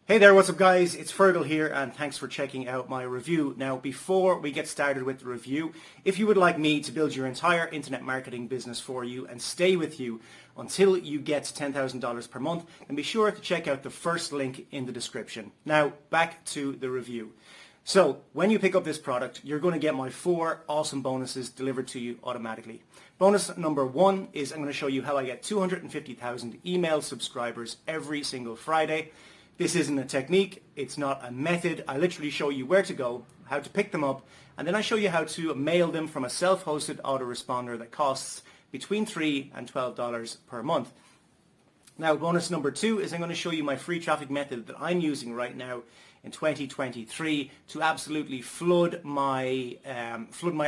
Hey there, what's up guys? It's Fergal here and thanks for checking out my review. Now before we get started with the review, if you would like me to build your entire internet marketing business for you and stay with you until you get $10,000 per month, then be sure to check out the first link in the description. Now back to the review. So when you pick up this product, you're going to get my 4 awesome bonuses delivered to you automatically. Bonus number 1 is I'm going to show you how I get 250,000 email subscribers every single Friday. This isn't a technique, it's not a method. I literally show you where to go, how to pick them up, and then I show you how to mail them from a self-hosted autoresponder that costs between $3 and $12 per month. Now, bonus number 2 is I'm going to show you my free traffic method that I'm using right now in 2023 to absolutely flood my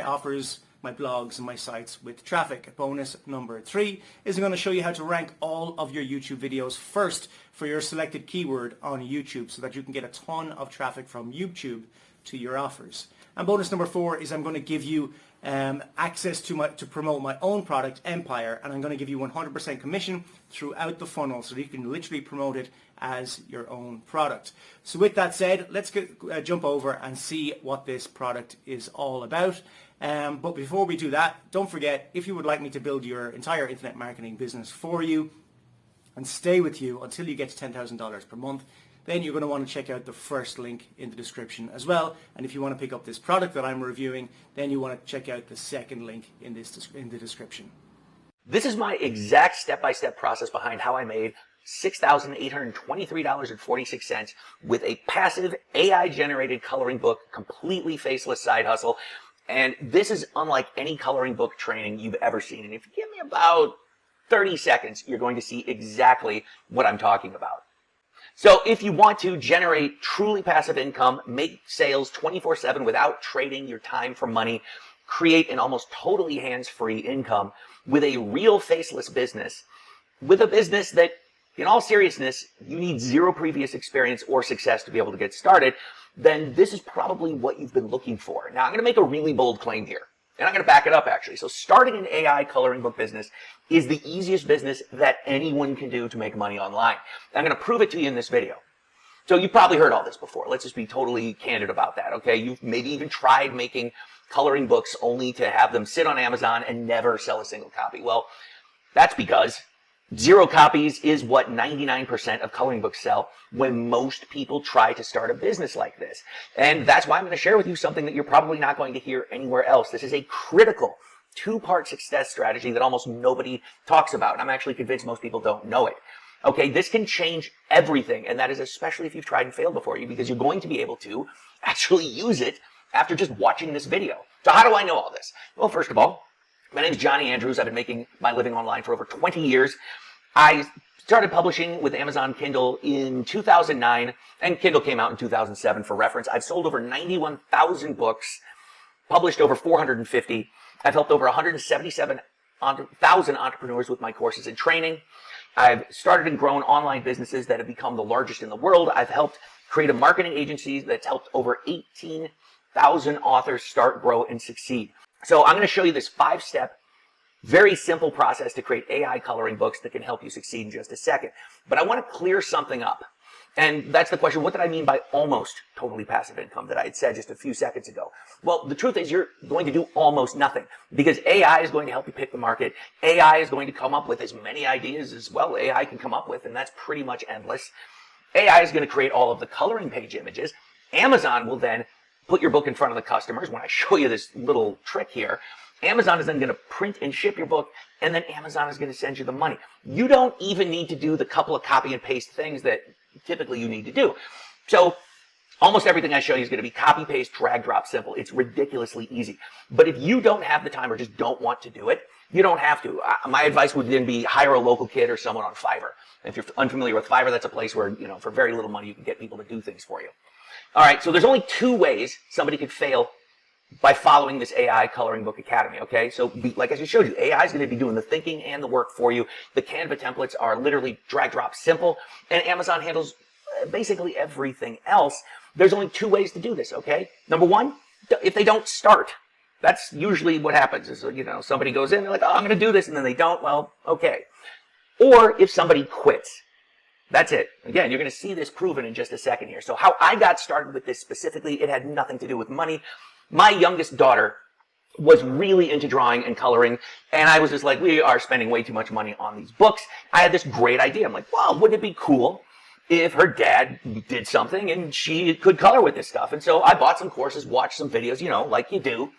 offers, my blogs and my sites with traffic. Bonus number 3 is I'm going to show you how to rank all of your YouTube videos first for your selected keyword on YouTube so that you can get a ton of traffic from YouTube to your offers. And bonus number 4 is I'm going to give you access to promote my own product, Empire, and I'm going to give you 100% commission throughout the funnel so that you can literally promote it as your own product. So with that said, let's jump over and see what this product is all about. But before we do that, don't forget, if you would like me to build your entire internet marketing business for you and stay with you until you get to $10,000 per month, then you're going to want to check out the first link in the description as well. And if you want to pick up this product that I'm reviewing, then you want to check out the second link in the description. This is my exact step-by-step process behind how I made $6,823.46 with a passive AI-generated coloring book, completely faceless side hustle. And this is unlike any coloring book training you've ever seen. And if you give me about 30 seconds, you're going to see exactly what I'm talking about. So if you want to generate truly passive income, make sales 24/7 without trading your time for money, create an almost totally hands-free income with a real faceless business, with a business that, in all seriousness, you need 0 previous experience or success to be able to get started, then this is probably what you've been looking for. Now, I'm going to make a really bold claim here, and I'm going to back it up, actually. So starting an AI coloring book business is the easiest business that anyone can do to make money online. I'm going to prove it to you in this video. So you've probably heard all this before. Let's just be totally candid about that, okay? You've maybe even tried making coloring books only to have them sit on Amazon and never sell a single copy. Well, that's because 0 copies is what 99% of coloring books sell when most people try to start a business like this. And that's why I'm going to share with you something that you're probably not going to hear anywhere else. This is a critical 2-part success strategy that almost nobody talks about. And I'm actually convinced most people don't know it. Okay, this can change everything. And that is especially if you've tried and failed before, because you're going to be able to actually use it after just watching this video. So how do I know all this? Well, first of all, my name is Johnny Andrews. I've been making my living online for over 20 years. I started publishing with Amazon Kindle in 2009, and Kindle came out in 2007 for reference. I've sold over 91,000 books, published over 450. I've helped over 177,000 entrepreneurs with my courses and training. I've started and grown online businesses that have become the largest in the world. I've helped create a marketing agency that's helped over 18,000 authors start, grow, and succeed. So I'm going to show you this 5-step, very simple process to create AI coloring books that can help you succeed in just a second. But I want to clear something up. And that's the question, what did I mean by almost totally passive income that I had said just a few seconds ago? Well, the truth is you're going to do almost nothing because AI is going to help you pick the market. AI is going to come up with as many ideas as well AI can come up with, and that's pretty much endless. AI is going to create all of the coloring page images. Amazon will then put your book in front of the customers. When I show you this little trick here, Amazon is then going to print and ship your book, and then Amazon is going to send you the money. You don't even need to do the couple of copy and paste things that typically you need to do. So almost everything I show you is going to be copy, paste, drag, drop, simple. It's ridiculously easy. But if you don't have the time or just don't want to do it, you don't have to. My advice would then be hire a local kid or someone on Fiverr. If you're unfamiliar with Fiverr, that's a place where, for very little money, you can get people to do things for you. All right, so there's only 2 ways somebody could fail by following this AI Coloring Book Academy, okay? So like I just showed you, AI is going to be doing the thinking and the work for you. The Canva templates are literally drag, drop, simple, and Amazon handles basically everything else. There's only 2 ways to do this, okay? Number 1, if they don't start. That's usually what happens is, somebody goes in, they're like, oh, I'm going to do this, and then they don't, well, okay. Or if somebody quits. That's it. Again, you're going to see this proven in just a second here. So how I got started with this specifically, it had nothing to do with money. My youngest daughter was really into drawing and coloring, and I was just like, we are spending way too much money on these books. I had this great idea. I'm like, well, wouldn't it be cool if her dad did something and she could color with this stuff? And so I bought some courses, watched some videos, like you do,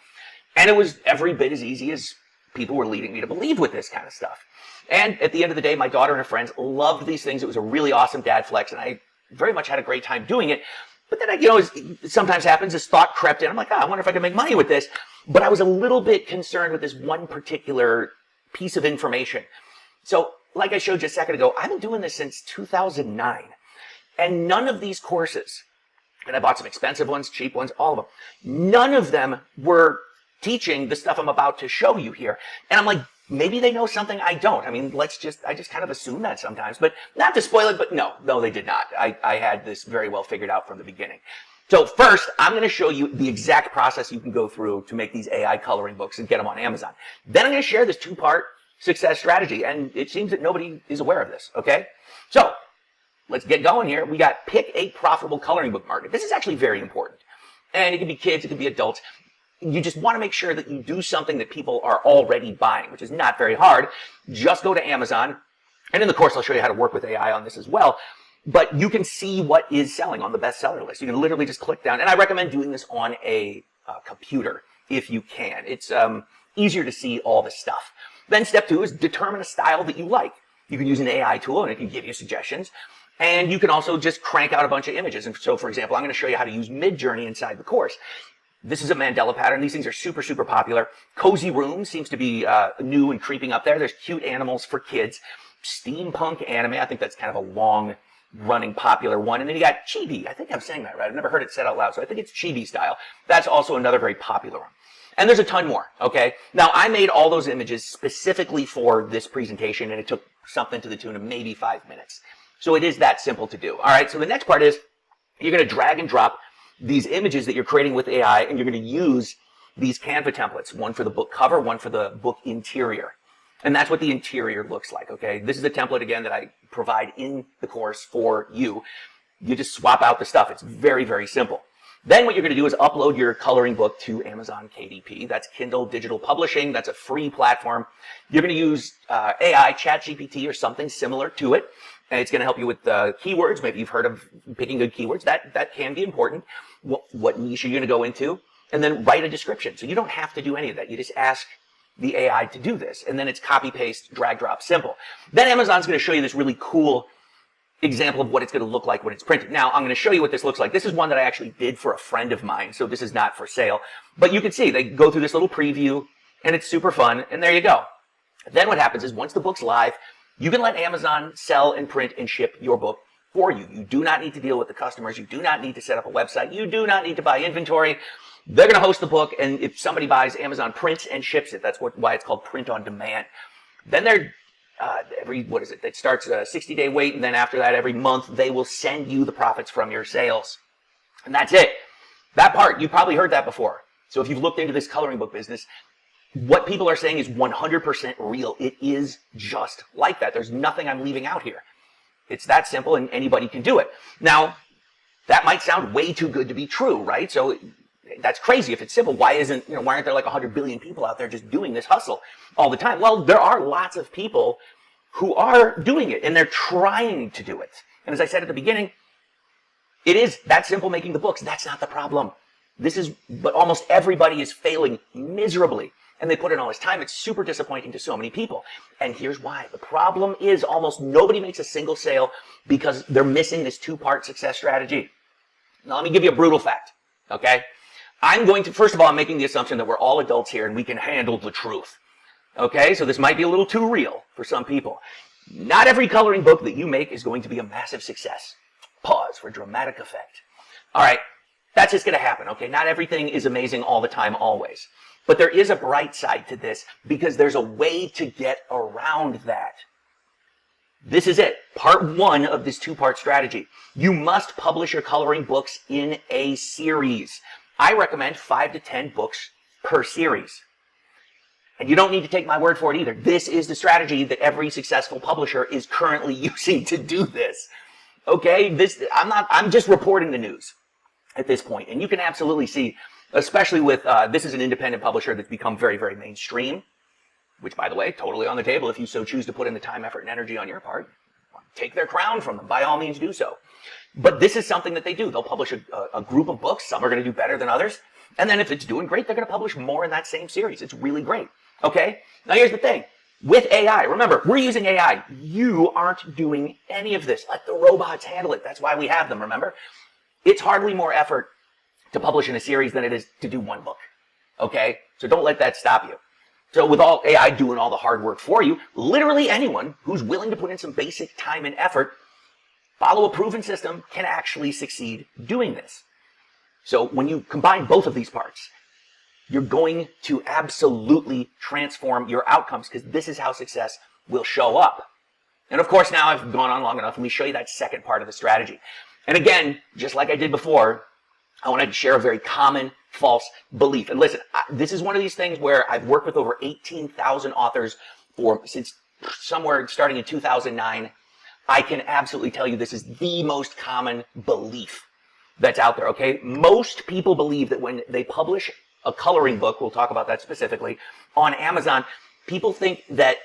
and it was every bit as easy as people were leading me to believe with this kind of stuff. And at the end of the day, my daughter and her friends loved these things. It was a really awesome dad flex, and I very much had a great time doing it. But then, as sometimes happens, this thought crept in. I'm like, I wonder if I can make money with this. But I was a little bit concerned with this one particular piece of information. So, like I showed you a second ago, I've been doing this since 2009. And none of these courses, and I bought some expensive ones, cheap ones, all of them, none of them were teaching the stuff I'm about to show you here. And I'm like, maybe they know something I don't. I mean, I just kind of assume that sometimes. But not to spoil it, but no, they did not. I had this very well figured out from the beginning. So first, I'm going to show you the exact process you can go through to make these AI coloring books and get them on Amazon. Then I'm going to share this two-part success strategy, and it seems that nobody is aware of this, okay? So let's get going here. We got pick a profitable coloring book market. This is actually very important. And it can be kids, it can be adults. You just want to make sure that you do something that people are already buying, which is not very hard. Just go to Amazon. And in the course, I'll show you how to work with AI on this as well. But you can see what is selling on the bestseller list. You can literally just click down. And I recommend doing this on a computer if you can. It's easier to see all the stuff. Then step 2 is determine a style that you like. You can use an AI tool and it can give you suggestions. And you can also just crank out a bunch of images. And so, for example, I'm going to show you how to use Midjourney inside the course. This is a Mandela pattern. These things are super, super popular. Cozy Room seems to be new and creeping up there. There's cute animals for kids. Steampunk anime. I think that's kind of a long-running popular one. And then you got Chibi. I think I'm saying that right. I've never heard it said out loud, so I think it's Chibi style. That's also another very popular one. And there's a ton more, okay? Now, I made all those images specifically for this presentation, and it took something to the tune of maybe 5 minutes. So it is that simple to do. All right, so the next part is you're going to drag and drop these images that you're creating with AI, and you're going to use these Canva templates, one for the book cover, one for the book interior. And that's what the interior looks like, okay? This is a template, again, that I provide in the course for you. You just swap out the stuff. It's very, very simple. Then what you're going to do is upload your coloring book to Amazon KDP. That's Kindle Digital Publishing. That's a free platform. You're going to use AI, ChatGPT, or something similar to it. And it's going to help you with keywords. Maybe you've heard of picking good keywords. That can be important. What niche are you going to go into? And then write a description. So you don't have to do any of that. You just ask the AI to do this. And then it's copy, paste, drag, drop, simple. Then Amazon's going to show you this really cool example of what it's going to look like when it's printed. Now, I'm going to show you what this looks like. This is one that I actually did for a friend of mine, so this is not for sale. But you can see they go through this little preview, and it's super fun, and there you go. Then what happens is once the book's live, you can let Amazon sell and print and ship your book for you. You do not need to deal with the customers. You do not need to set up a website. You do not need to buy inventory. They're going to host the book, and if somebody buys, Amazon prints and ships it. That's why it's called print on demand. Then they're it starts a 60-day wait, and then after that, every month, they will send you the profits from your sales. And that's it. That part, you probably heard that before. So if you've looked into this coloring book business, what people are saying is 100% real. It is just like that. There's nothing I'm leaving out here. It's that simple, and anybody can do it. Now, that might sound way too good to be true, right? So that's crazy if it's simple. Why aren't there like 100 billion people out there just doing this hustle all the time? Well, there are lots of people who are doing it, and they're trying to do it. And as I said at the beginning, it is that simple making the books. That's not the problem. But almost everybody is failing miserably. And they put in all this time. It's super disappointing to so many people. And here's why. The problem is almost nobody makes a single sale because they're missing this two-part success strategy. Now, let me give you a brutal fact, okay? First of all, I'm making the assumption that we're all adults here and we can handle the truth. Okay, so this might be a little too real for some people. Not every coloring book that you make is going to be a massive success. Pause for dramatic effect. All right, that's just going to happen, okay? Not everything is amazing all the time, always. But there is a bright side to this because there's a way to get around that. This is it. Part 1 of this two-part strategy. You must publish your coloring books in a series. I recommend 5 to 10 books per series. And you don't need to take my word for it either. This is the strategy that every successful publisher is currently using to do this. Okay? I'm just reporting the news at this point. And you can absolutely see, especially with, this is an independent publisher that's become very, very mainstream, which, by the way, totally on the table if you so choose to put in the time, effort, and energy on your part. Take their crown from them. By all means, do so. But this is something that they do. They'll publish a group of books. Some are going to do better than others. And then if it's doing great, they're going to publish more in that same series. It's really great. Okay? Now here's the thing. With AI, remember, we're using AI. You aren't doing any of this. Let the robots handle it. That's why we have them, remember? It's hardly more effort to publish in a series than it is to do one book. Okay? So don't let that stop you. So with all AI doing all the hard work for you, literally anyone who's willing to put in some basic time and effort, follow a proven system, can actually succeed doing this. So when you combine both of these parts, you're going to absolutely transform your outcomes, because this is how success will show up. And of course, now I've gone on long enough. Let me show you that second part of the strategy. And again, just like I did before, I want to share a very common false belief. And listen, this is one of these things where I've worked with over 18,000 authors since somewhere starting in 2009. I can absolutely tell you this is the most common belief that's out there, okay? Most people believe that when they publish a coloring book, we'll talk about that specifically, on Amazon, people think that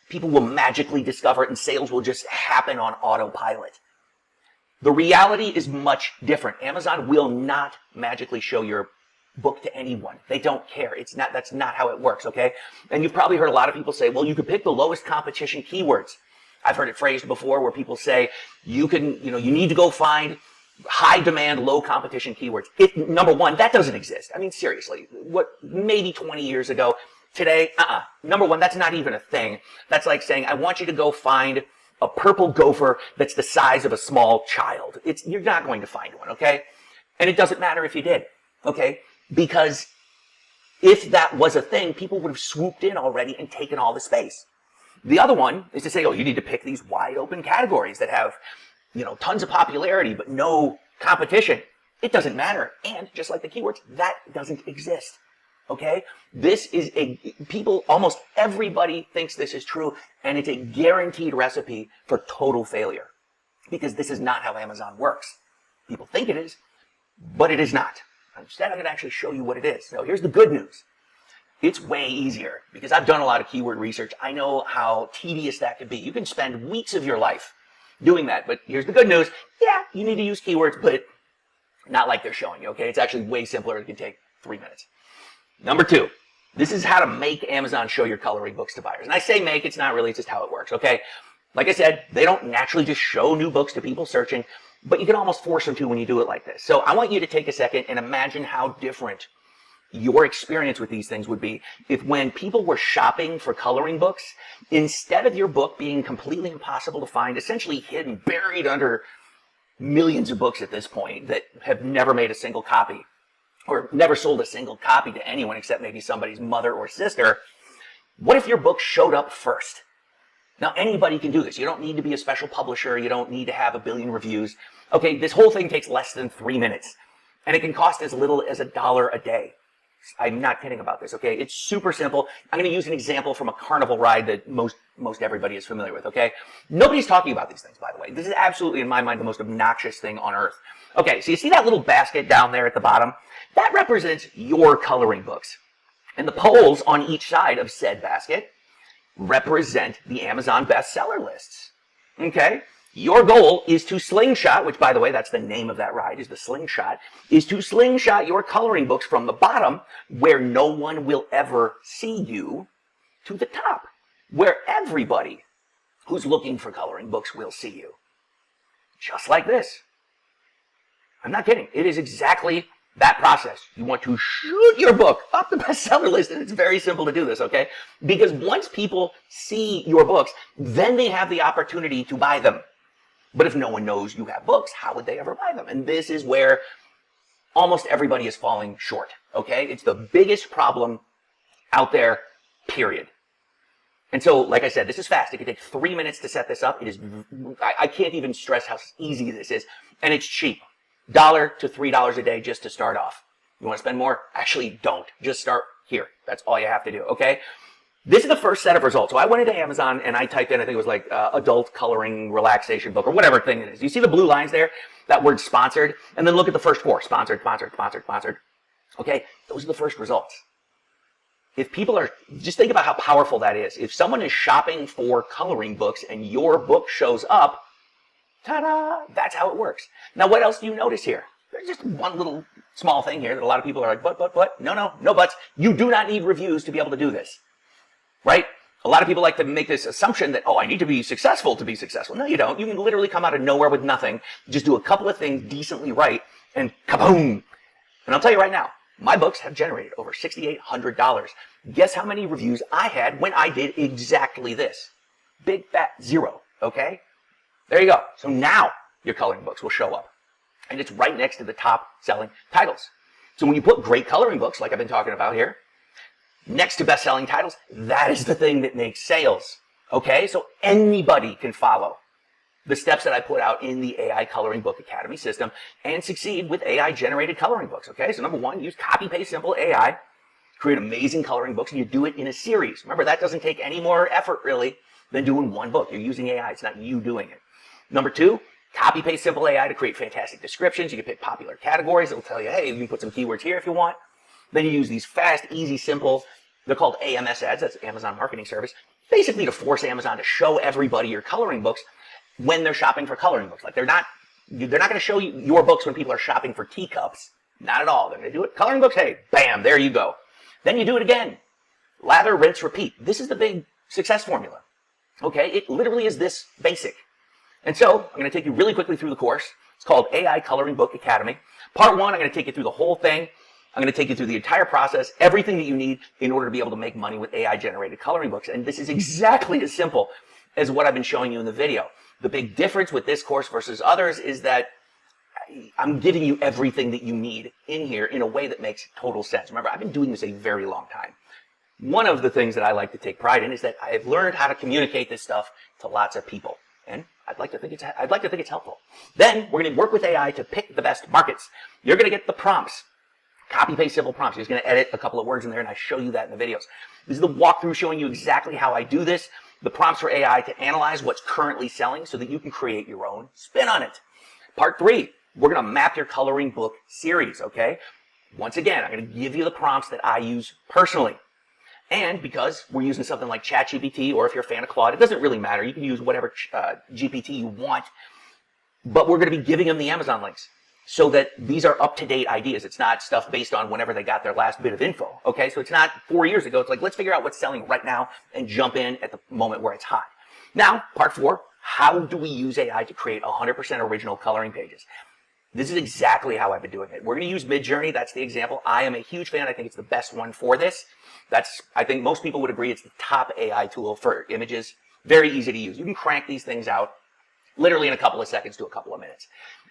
people will magically discover it and sales will just happen on autopilot. The reality is much different. Amazon will not magically show your book to anyone. They don't care. That's not how it works, okay? And you've probably heard a lot of people say, well, you could pick the lowest competition keywords. I've heard it phrased before where people say you need to go find high demand, low competition keywords. Number one, that doesn't exist. I mean, seriously, maybe 20 years ago, today, number one, that's not even a thing. That's like saying, I want you to go find a purple gopher that's the size of a small child. You're not going to find one, okay? And it doesn't matter if you did, okay? Because if that was a thing, people would have swooped in already and taken all the space. The other one is to say, oh, you need to pick these wide open categories that have, tons of popularity, but no competition. It doesn't matter. And just like the keywords, that doesn't exist. Okay? Almost everybody thinks this is true, and it's a guaranteed recipe for total failure. Because this is not how Amazon works. People think it is, but it is not. Instead, I'm going to actually show you what it is. So here's the good news. It's way easier, because I've done a lot of keyword research. I know how tedious that can be. You can spend weeks of your life doing that, but here's the good news. Yeah, you need to use keywords, but not like they're showing you, okay? It's actually way simpler. It can take 3 minutes. Number 2, this is how to make Amazon show your coloring books to buyers. And I say make, it's not really, it's just how it works, okay? Like I said, they don't naturally just show new books to people searching, but you can almost force them to when you do it like this. So I want you to take a second and imagine how different your experience with these things would be if when people were shopping for coloring books, instead of your book being completely impossible to find, essentially hidden, buried under millions of books at this point that have never made a single copy or never sold a single copy to anyone except maybe somebody's mother or sister, what if your book showed up first? Now, anybody can do this. You don't need to be a special publisher. You don't need to have 1 billion reviews. Okay, this whole thing takes less than 3 minutes, and it can cost as little as $1 a day. I'm not kidding about this, okay? It's super simple. I'm going to use an example from a carnival ride that most everybody is familiar with, okay? Nobody's talking about these things, by the way. This is absolutely, in my mind, the most obnoxious thing on earth. Okay, so you see that little basket down there at the bottom? That represents your coloring books. And the polls on each side of said basket represent the Amazon bestseller lists, okay? Your goal is to slingshot, which, by the way, that's the name of that ride, is the slingshot, is to slingshot your coloring books from the bottom, where no one will ever see you, to the top, where everybody who's looking for coloring books will see you. Just like this. I'm not kidding. It is exactly that process. You want to shoot your book up the bestseller list, and it's very simple to do this, okay? Because once people see your books, then they have the opportunity to buy them. But if no one knows you have books, how would they ever buy them? And this is where almost everybody is falling short, okay? It's the biggest problem out there, period. And so, like I said, this is fast. It can take 3 minutes to set this up. It is, I can't even stress how easy this is. And it's cheap. $1 to $3 a day just to start off. You want to spend more? Actually, don't. Just start here. That's all you have to do, okay? This is the first set of results. So I went into Amazon and I typed in, I think it was like adult coloring relaxation book or whatever thing it is. You see the blue lines there? That word sponsored. And then look at the first four. Sponsored, sponsored, sponsored, sponsored. Okay, those are the first results. If people are, just think about how powerful that is. If someone is shopping for coloring books and your book shows up, ta-da, that's how it works. Now, what else do you notice here? There's just one little small thing here that a lot of people are like, but. No buts. You do not need reviews to be able to do this. Right? A lot of people like to make this assumption that, oh, I need to be successful to be successful. No, you don't. You can literally come out of nowhere with nothing, just do a couple of things decently right, and kaboom. And I'll tell you right now, my books have generated over $6,800. Guess how many reviews I had when I did exactly this? Big fat 0, okay? There you go. So now your coloring books will show up. And it's right next to the top selling titles. So when you put great coloring books, like I've been talking about here, next to best-selling titles, that is the thing that makes sales, okay? So anybody can follow the steps that I put out in the AI Coloring Book Academy system and succeed with AI-generated coloring books, okay? So number one, use copy-paste simple AI, create amazing coloring books, and you do it in a series. Remember, that doesn't take any more effort, really, than doing one book. You're using AI. It's not you doing it. Number two, copy-paste simple AI to create fantastic descriptions. You can pick popular categories. It'll tell you, hey, you can put some keywords here if you want. Then you use these fast, easy, simple, they're called AMS ads, that's Amazon Marketing Service, basically to force Amazon to show everybody your coloring books when they're shopping for coloring books. Like they're not going to show you your books when people are shopping for teacups. Not at all. They're going to do it. Coloring books, hey, bam, there you go. Then you do it again. Lather, rinse, repeat. This is the big success formula. Okay, it literally is this basic. And so I'm going to take you really quickly through the course. It's called AI Coloring Book Academy. Part one, I'm going to take you through the whole thing. I'm going to take you through the entire process, everything that you need in order to be able to make money with AI-generated coloring books. And this is exactly as simple as what I've been showing you in the video. The big difference with this course versus others is that I'm giving you everything that you need in here in a way that makes total sense. Remember, I've been doing this a very long time. One of the things that I like to take pride in is that I've learned how to communicate this stuff to lots of people. And I'd like to think it's helpful. Then we're going to work with AI to pick the best markets. You're going to get the prompts. Copy-paste simple prompts. You're just going to edit a couple of words in there, and I show you that in the videos. This is the walkthrough showing you exactly how I do this. The prompts for AI to analyze what's currently selling so that you can create your own spin on it. Part three, we're going to map your coloring book series, okay? Once again, I'm going to give you the prompts that I use personally. And because we're using something like ChatGPT, or if you're a fan of Claude, it doesn't really matter. You can use whatever GPT you want. But we're going to be giving them the Amazon links, so that these are up-to-date ideas. It's not stuff based on whenever they got their last bit of info, okay? So it's not 4 years ago. It's like, let's figure out what's selling right now and jump in at the moment where it's hot. Now, part four, how do we use AI to create 100% original coloring pages? This is exactly how I've been doing it. We're going to use Midjourney. That's the example. I am a huge fan. I think it's the best one for this. I think most people would agree it's the top AI tool for images. Very easy to use. You can crank these things out literally in a couple of seconds to a couple of minutes.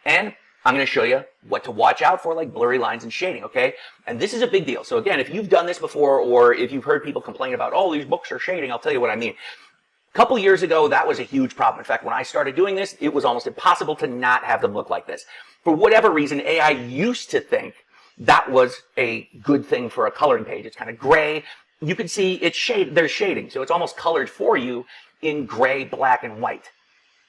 And I'm going to show you what to watch out for, like blurry lines and shading, okay? And this is a big deal. So again, if you've done this before, or if you've heard people complain about, oh, these books are shading, I'll tell you what I mean. A couple years ago, that was a huge problem. In fact, when I started doing this, it was almost impossible to not have them look like this. For whatever reason, AI used to think that was a good thing for a coloring page. It's kind of gray. You can see it's there's shading, so it's almost colored for you in gray, black, and white.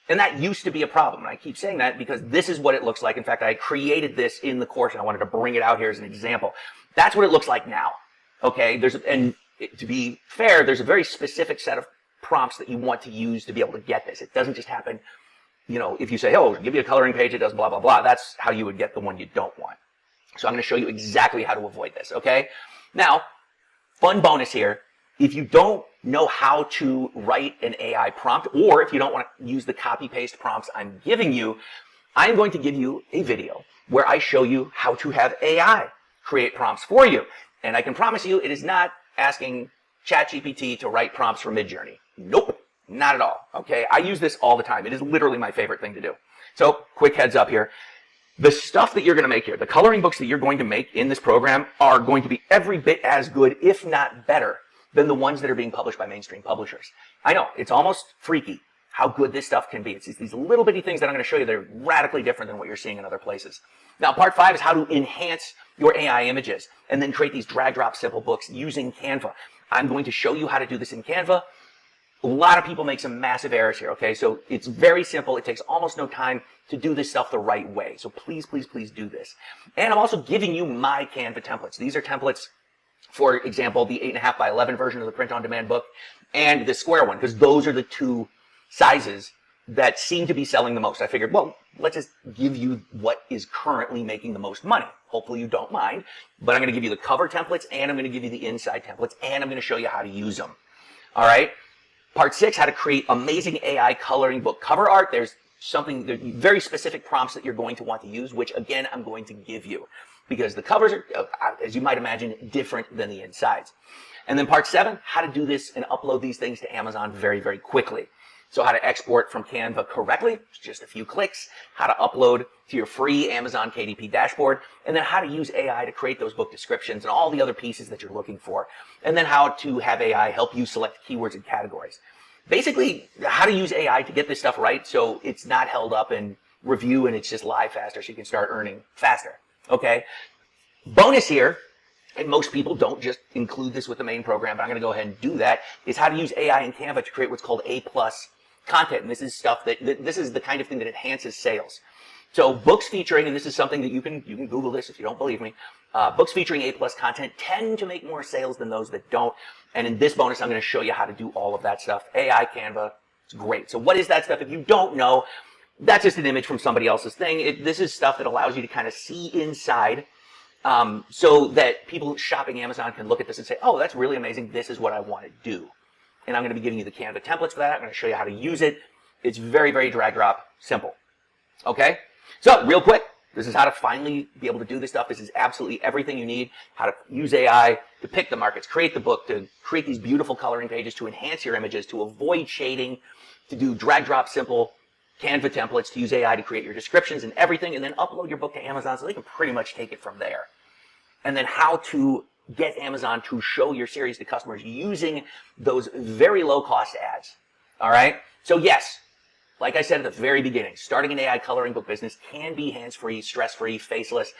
And that used to be a problem. And I keep saying that because this is what it looks like. In fact, I created this in the course and I wanted to bring it out here as an example. That's what it looks like now. Okay. To be fair, there's a very specific set of prompts that you want to use to be able to get this. It doesn't just happen, if you say, oh, give me a coloring page, it does blah, blah, blah. That's how you would get the one you don't want. So I'm going to show you exactly how to avoid this. Okay. Now, fun bonus here. If you don't know how to write an AI prompt, or if you don't want to use the copy-paste prompts I'm giving you, I'm going to give you a video where I show you how to have AI create prompts for you. And I can promise you it is not asking ChatGPT to write prompts for Midjourney. Nope, not at all. Okay, I use this all the time. It is literally my favorite thing to do. So, quick heads up here. The stuff that you're going to make here, the coloring books that you're going to make in this program are going to be every bit as good, if not better, than the ones that are being published by mainstream publishers. I know, it's almost freaky how good this stuff can be. It's these little bitty things that I'm going to show you that are radically different than what you're seeing in other places. Now, part 5 is how to enhance your AI images and then create these drag drop simple books using Canva. I'm going to show you how to do this in Canva. A lot of people make some massive errors here, okay? So it's very simple. It takes almost no time to do this stuff the right way. So please, please, please do this. And I'm also giving you my Canva templates. These are templates, for example, the 8.5 by 11 version of the print-on-demand book and the square one, because those are the two sizes that seem to be selling the most. I figured, well, let's just give you what is currently making the most money. Hopefully you don't mind, but I'm going to give you the cover templates and I'm going to give you the inside templates and I'm going to show you how to use them. All right. Part 6, how to create amazing AI coloring book cover art. There's very specific prompts that you're going to want to use, which again, I'm going to give you because the covers are, as you might imagine, different than the insides. And then part 7, how to do this and upload these things to Amazon very, very quickly. So how to export from Canva correctly, just a few clicks, how to upload to your free Amazon KDP dashboard, and then how to use AI to create those book descriptions and all the other pieces that you're looking for, and then how to have AI help you select keywords and categories. Basically, how to use AI to get this stuff right so it's not held up in review and it's just live faster so you can start earning faster, okay? Bonus here, and most people don't just include this with the main program, but I'm going to go ahead and do that, is how to use AI in Canva to create what's called A+ content. And this is stuff this is the kind of thing that enhances sales. So books featuring, and this is something that you can Google this if you don't believe me, books featuring A+ content tend to make more sales than those that don't. And in this bonus, I'm going to show you how to do all of that stuff. AI Canva, it's great. So what is that stuff? If you don't know, that's just an image from somebody else's thing. This is stuff that allows you to kind of see inside, so that people shopping Amazon can look at this and say, oh, that's really amazing. This is what I want to do. And I'm going to be giving you the Canva templates for that. I'm going to show you how to use it. It's very, very drag drop simple. Okay? So real quick, this is how to finally be able to do this stuff. This is absolutely everything you need. How to use AI to pick the markets, create the book, to create these beautiful coloring pages, to enhance your images, to avoid shading, to do drag drop simple Canva templates, to use AI to create your descriptions and everything, and then upload your book to Amazon so they can pretty much take it from there. And then how to get Amazon to show your series to customers using those very low-cost ads. All right? So yes, like I said at the very beginning, starting an AI coloring book business can be hands-free, stress-free, faceless,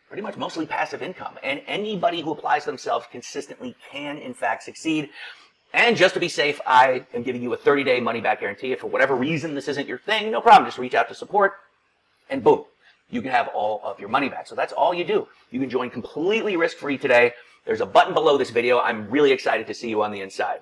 pretty much mostly passive income. And anybody who applies themselves consistently can, in fact, succeed. And just to be safe, I am giving you a 30-day money-back guarantee. If for whatever reason this isn't your thing, no problem. Just reach out to support, and boom, you can have all of your money back. So that's all you do. You can join completely risk-free today. There's a button below this video. I'm really excited to see you on the inside.